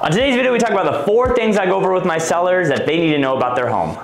On today's video, we talk about the 4 things I go over with my sellers that they need to know about their home.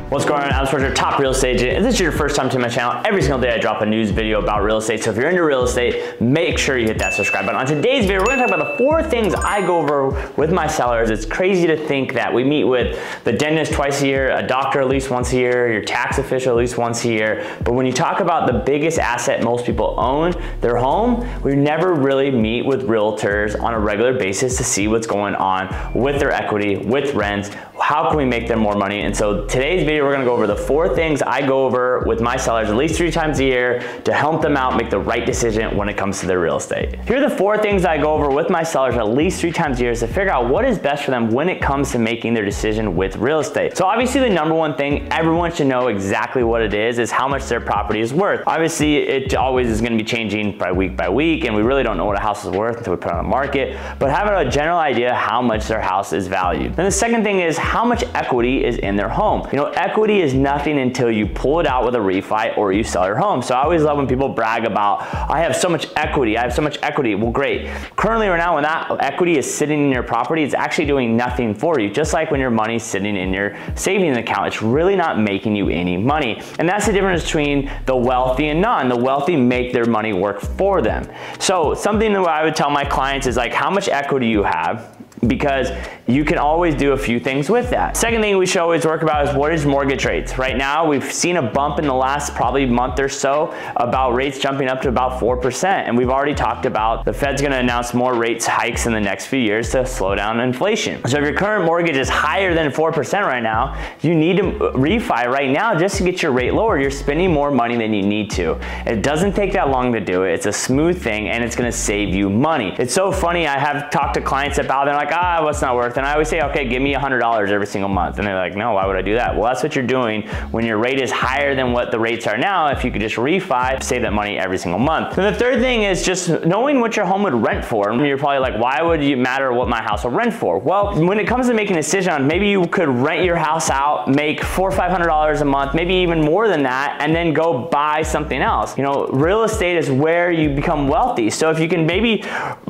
What's going on? I'm your top real estate agent. If this is your first time to my channel, every single day I drop a news video about real estate. So if you're into real estate, make sure you hit that subscribe button. On today's video, we're gonna talk about the 4 things I go over with my sellers. It's crazy to think that we meet with the dentist twice a year, a doctor at least once a year, your tax official at least once a year. But when you talk about the biggest asset most people own, their home, we never really meet with realtors on a regular basis to see what's going on with their equity, with rents, how can we make them more money? And so today's video, we're gonna go over the 4 things I go over with my sellers at least 3 times a year to help them out make the right decision when it comes to their real estate. Here are the 4 things I go over with my sellers at least 3 times a year to figure out what is best for them when it comes to making their decision with real estate. So obviously the number one thing everyone should know exactly what it is how much their property is worth. Obviously it always is gonna be changing by week, and we really don't know what a house is worth until we put it on the market, but having a general idea how much their house is valued. Then the second thing is how much equity is in their home. You know, equity is nothing until you pull it out with a refi or you sell your home. So I always love when people brag about, I have so much equity, I have so much equity. Well, great. Currently right now, when that equity is sitting in your property, it's actually doing nothing for you. Just like when your money's sitting in your savings account, it's really not making you any money. And that's the difference between the wealthy and none. The wealthy make their money work for them. So something that I would tell my clients is like how much equity you have, because you can always do a few things with that. Second thing we should always work about is what is mortgage rates. Right now, we've seen a bump in the last probably month or so about rates jumping up to about 4%. And we've already talked about the Fed's gonna announce more rates hikes in the next few years to slow down inflation. So if your current mortgage is higher than 4% right now, you need to refi right now just to get your rate lower. You're spending more money than you need to. It doesn't take that long to do it. It's a smooth thing and it's gonna save you money. It's so funny, I have talked to clients about it, they're like, what's not worth? And I always say, okay, give me $100 every single month. And they're like, no, why would I do that? Well, that's what you're doing when your rate is higher than what the rates are now. If you could just refi, save that money every single month. And the third thing is just knowing what your home would rent for. And you're probably like, why would it matter what my house will rent for? Well, when it comes to making a decision on maybe you could rent your house out, make $400 or $500 a month, maybe even more than that, and then go buy something else. You know, real estate is where you become wealthy. So if you can maybe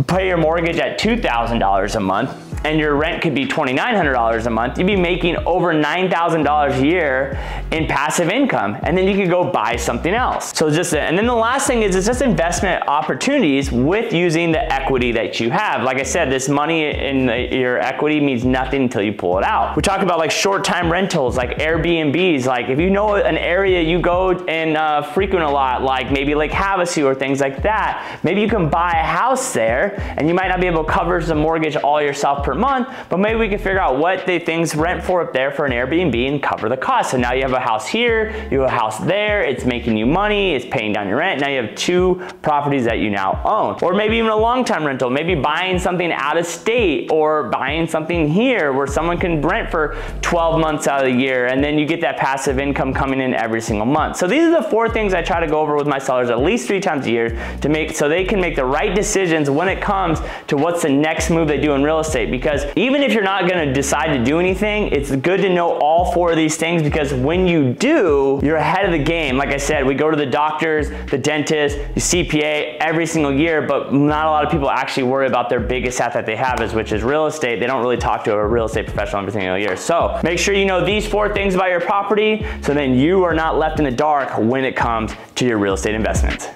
pay your mortgage at $2,000 a month, and your rent could be $2,900 a month, you'd be making over $9,000 a year in passive income. And then you could go buy something else. So and then the last thing is it's just investment opportunities with using the equity that you have. Like I said, this money in your equity means nothing until you pull it out. We talk about like short-time rentals, like Airbnbs. Like if you know an area you go and frequent a lot, like maybe Lake Havasu or things like that, maybe you can buy a house there and you might not be able to cover the mortgage all yourself per month, but maybe we can figure out what the things rent for up there for an Airbnb and cover the cost. So now you have a house here, you have a house there, it's making you money, it's paying down your rent. Now you have 2 properties that you now own. Or maybe even a long-time rental, maybe buying something out of state or buying something here where someone can rent for 12 months out of the year, and then you get that passive income coming in every single month. So these are the 4 things I try to go over with my sellers at least 3 times a year to make so they can make the right decisions when it comes to what's the next move they do in real estate. Because even if you're not gonna decide to do anything, it's good to know all 4 of these things, because when you do, you're ahead of the game. Like I said, we go to the doctors, the dentist, the CPA every single year, but not a lot of people actually worry about their biggest asset they have, which is real estate. They don't really talk to a real estate professional every single year. So make sure you know these 4 things about your property, so then you are not left in the dark when it comes to your real estate investments.